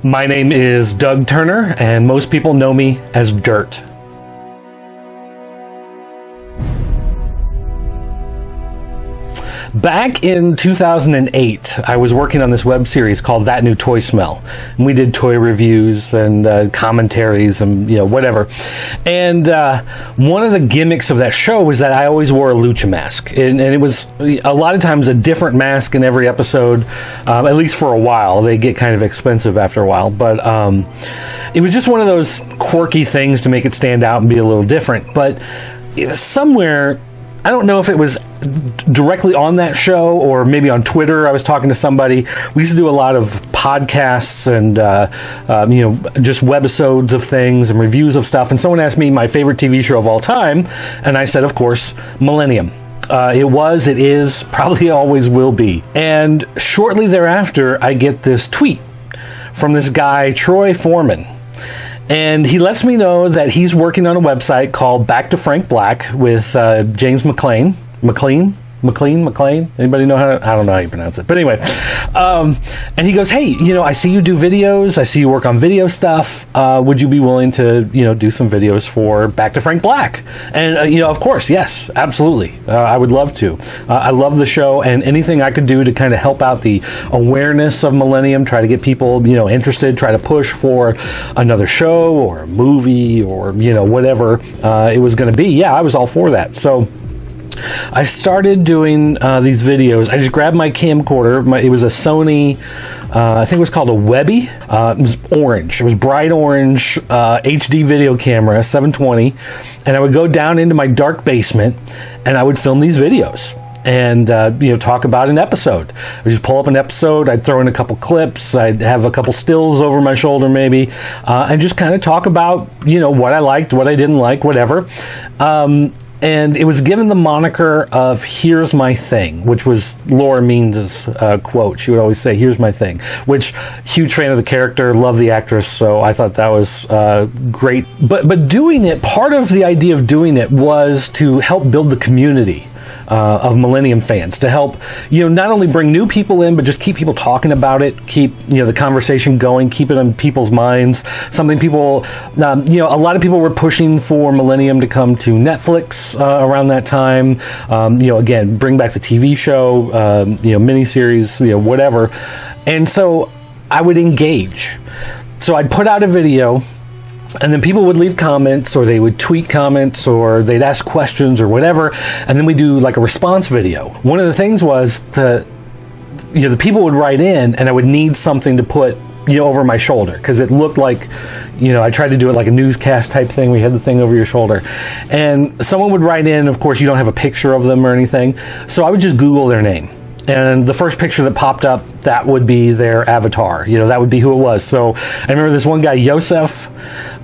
My name is Doug Turner, and most people know me as Dirt. Back in 2008, I was working on this web series called That New Toy Smell. And we did toy reviews and commentaries and, whatever. And one of the gimmicks of that show was that I always wore a lucha mask. And it was a lot of times a different mask in every episode, at least for a while. They get kind of expensive after a while. But it was just one of those quirky things to make it stand out and be a little different. But somewhere, I don't know if it was directly on that show or maybe on Twitter, I was talking to somebody. We used to do a lot of podcasts and just webisodes of things and reviews of stuff, and someone asked me my favorite TV show of all time, and I said, of course, Millennium. It is, probably always will be. And shortly thereafter, I get this tweet from this guy, Troy Foreman. And he lets me know that he's working on a website called Back to Frank Black with James McLean. McLean? Anybody know I don't know how you pronounce it. But anyway, and he goes, hey, I see you do videos. I see you work on video stuff. Would you be willing to, do some videos for Back to Frank Black? And, of course, yes, absolutely. I would love to. I love the show, and anything I could do to kind of help out the awareness of Millennium, try to get people, interested, try to push for another show or a movie or, whatever it was going to be. Yeah, I was all for that. So I started doing these videos. I just grabbed my camcorder. It was a Sony, I think it was called a Webby. It was orange. It was bright orange HD video camera, 720. And I would go down into my dark basement and I would film these videos and talk about an episode. I would just pull up an episode. I'd throw in a couple clips. I'd have a couple stills over my shoulder maybe, and just kind of talk about what I liked, what I didn't like, whatever. And it was given the moniker of "Here's My Thing," which was Laura Means' quote. She would always say, "Here's my thing," which, huge fan of the character, love the actress, so I thought that was great. But doing it, part of the idea of doing it was to help build the community of Millennium fans, to help, not only bring new people in, but just keep people talking about it, keep, the conversation going, keep it on people's minds. Something people, a lot of people were pushing for Millennium to come to Netflix around that time. Again, bring back the TV show, miniseries, whatever. And so I would engage. So I'd put out a video, and then people would leave comments, or they would tweet comments, or they'd ask questions or whatever, and then we do like a response video. One of the things was the people would write in, and I would need something to put over my shoulder, because it looked like I tried to do it like a newscast type thing. We had the thing over your shoulder, and someone would write in. Of course, you don't have a picture of them or anything, so I would just Google their name. And the first picture that popped up, that would be their avatar. That would be who it was. So I remember this one guy, Yosef,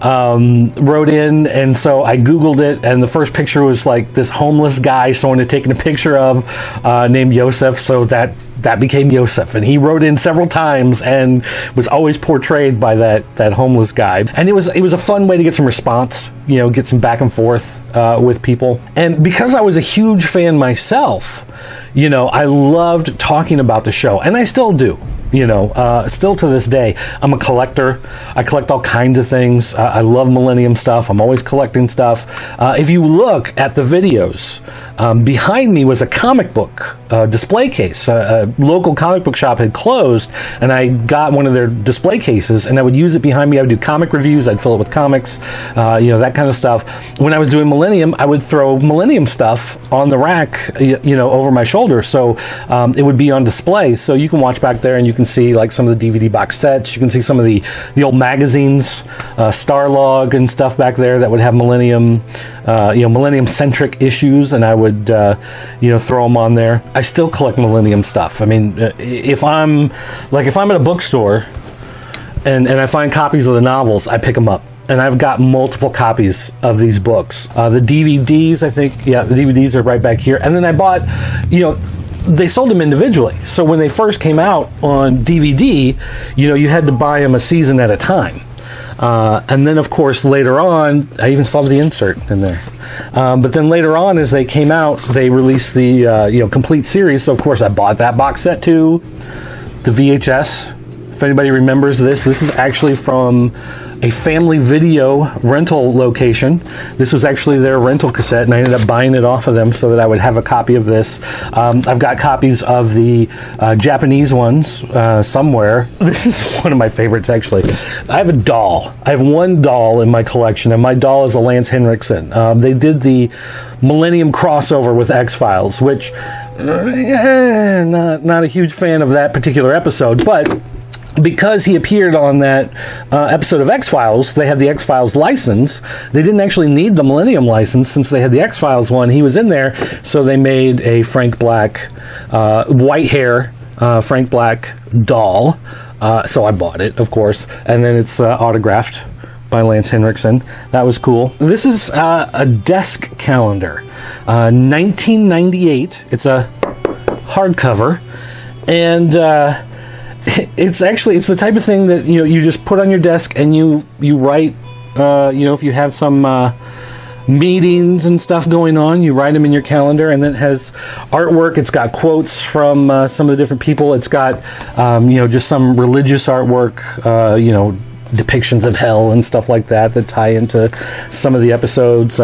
wrote in, and so I Googled it, and the first picture was like this homeless guy someone had taken a picture of named Yosef, so that became Yosef. And he wrote in several times and was always portrayed by that homeless guy. And it was a fun way to get some response, get some back and forth with people. And because I was a huge fan myself, I loved talking about the show, and I still do. Still to this day. I'm a collector. I collect all kinds of things. I love Millennium stuff. I'm always collecting stuff. If you look at the videos, behind me was a comic book display case. A local comic book shop had closed, and I got one of their display cases, and I would use it behind me. I would do comic reviews. I'd fill it with comics, that kind of stuff. When I was doing Millennium, I would throw Millennium stuff on the rack, over my shoulder, so it would be on display. So you can watch back there, and you can see like some of the DVD box sets. You can see some of the old magazines, Starlog and stuff back there that would have Millennium, Millennium-centric issues, and I would, throw them on there. I still collect Millennium stuff. I mean, if I'm at a bookstore and I find copies of the novels, I pick them up. And I've got multiple copies of these books. The DVDs, I think, the DVDs are right back here. And then I bought, they sold them individually. So when they first came out on DVD, you had to buy them a season at a time. And then, of course, later on, I even saw the insert in there. But then later on, as they came out, they released the complete series. So, of course, I bought that box set too, the VHS If anybody remembers this, this is actually from a family video rental location. This was actually their rental cassette, and I ended up buying it off of them so that I would have a copy of this. I've got copies of the Japanese ones somewhere. This is one of my favorites, actually. I have a doll. I have one doll in my collection, and my doll is a Lance Henriksen. They did the Millennium crossover with X-Files, which not a huge fan of that particular episode, but because he appeared on that episode of X-Files, they had the X-Files license. They didn't actually need the Millennium license since they had the X-Files one. He was in there, so they made a Frank Black, white hair, Frank Black doll. So I bought it, of course, and then it's autographed by Lance Henriksen. That was cool. This is a desk calendar, 1998. It's a hardcover, and it's the type of thing that you just put on your desk and you write. If you have some meetings and stuff going on, you write them in your calendar, and then it has artwork. It's got quotes from some of the different people. It's got just some religious artwork. Depictions of hell and stuff like that tie into some of the episodes.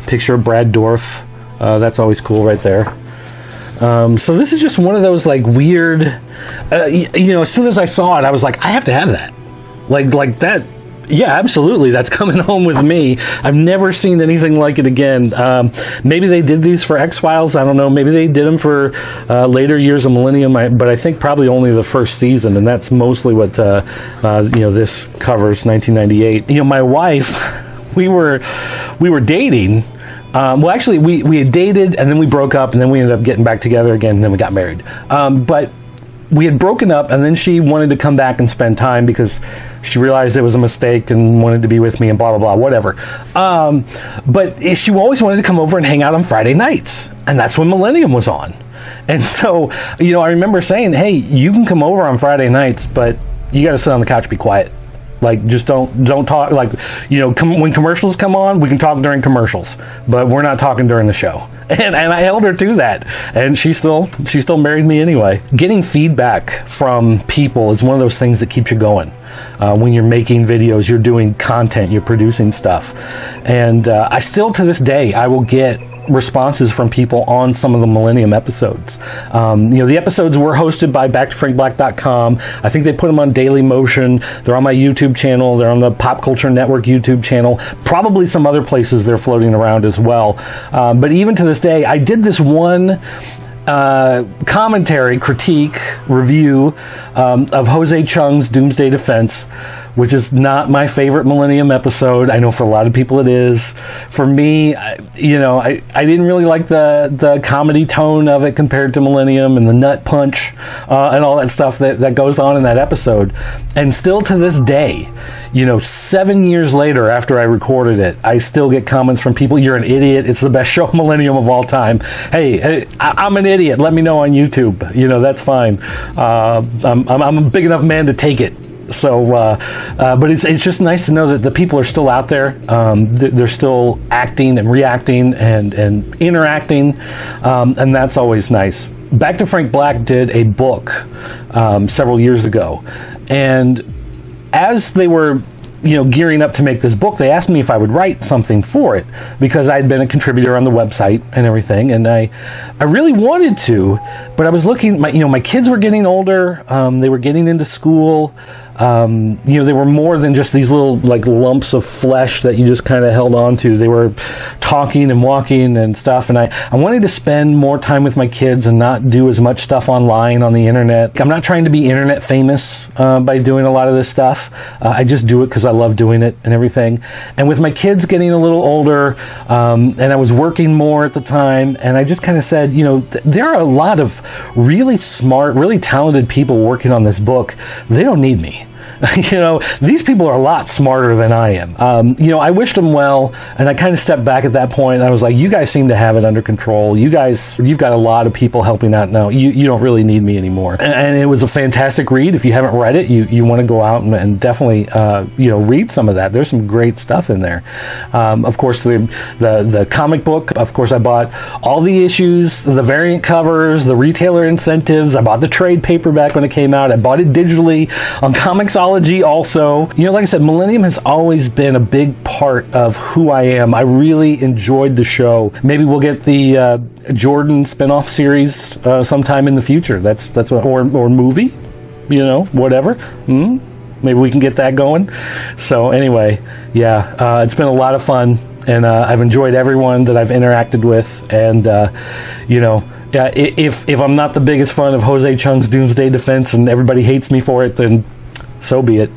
Picture of Brad Dourif. That's always cool right there. So this is just one of those like weird, as soon as I saw it, I was like, I have to have that. Like that. Yeah, absolutely. That's coming home with me. I've never seen anything like it again. Maybe they did these for X-Files. I don't know. Maybe they did them for later years of Millennium, but I think probably only the first season, and that's mostly what this covers. 1998. My wife, we were dating. Actually, we had dated, and then we broke up, and then we ended up getting back together again, and then we got married. But we had broken up, and then she wanted to come back and spend time because she realized it was a mistake and wanted to be with me and blah, blah, blah, whatever. But she always wanted to come over and hang out on Friday nights, and that's when Millennium was on. And so, I remember saying, hey, you can come over on Friday nights, but you got to sit on the couch and be quiet. Like, just don't talk. Like, when commercials come on, we can talk during commercials, but we're not talking during the show. And I held her to that, and she still married me anyway. Getting feedback from people is one of those things that keeps you going. When you're making videos, you're doing content, you're producing stuff, and I still to this day I will get responses from people on some of the Millennium episodes. The episodes were hosted by backtofrankblack.com. I think they put them on Daily Motion. They're on my YouTube channel. They're on the Pop Culture Network YouTube channel. Probably some other places they're floating around as well. But even to this day, I did this one commentary, critique, review of Jose Chung's Doomsday Defense, which is not my favorite Millennium episode. I know for a lot of people it is. For me, I didn't really like the comedy tone of it compared to Millennium and the nut punch and all that stuff that goes on in that episode. And still to this day, 7 years later after I recorded it, I still get comments from people, you're an idiot, it's the best show Millennium of all time. Hey, I'm an idiot, let me know on YouTube. That's fine. I'm a big enough man to take it. So, but it's just nice to know that the people are still out there. They're still acting and reacting and interacting, and that's always nice. Back to Frank Black did a book several years ago, and as they were gearing up to make this book, they asked me if I would write something for it because I'd been a contributor on the website and everything, and I really wanted to, but I was looking. My kids were getting older. They were getting into school. They were more than just these little like lumps of flesh that you just kind of held on to. They were talking and walking and stuff, and I wanted to spend more time with my kids and not do as much stuff online on the internet. I'm not trying to be internet famous by doing a lot of this stuff. I just do it because I love doing it and everything. And with my kids getting a little older, and I was working more at the time, and I just kind of said, there are a lot of really smart, really talented people working on this book. They don't need me. These people are a lot smarter than I am. I wished them well, and I kind of stepped back at that point, and I was like, you guys seem to have it under control. You've got a lot of people helping out now. You don't really need me anymore. And it was a fantastic read. If you haven't read it, you want to go out and definitely, read some of that. There's some great stuff in there. Of course, the comic book, of course, I bought all the issues, the variant covers, the retailer incentives. I bought the trade paperback when it came out. I bought it digitally on Comixology also. Like I said, Millennium has always been a big part of who I am. I really enjoyed the show. Maybe we'll get the Jordan spinoff series sometime in the future. That's what, or movie, whatever. Maybe we can get that going. So anyway, it's been a lot of fun, and I've enjoyed everyone that I've interacted with, and if I'm not the biggest fan of Jose Chung's Doomsday Defense and everybody hates me for it, then so be it.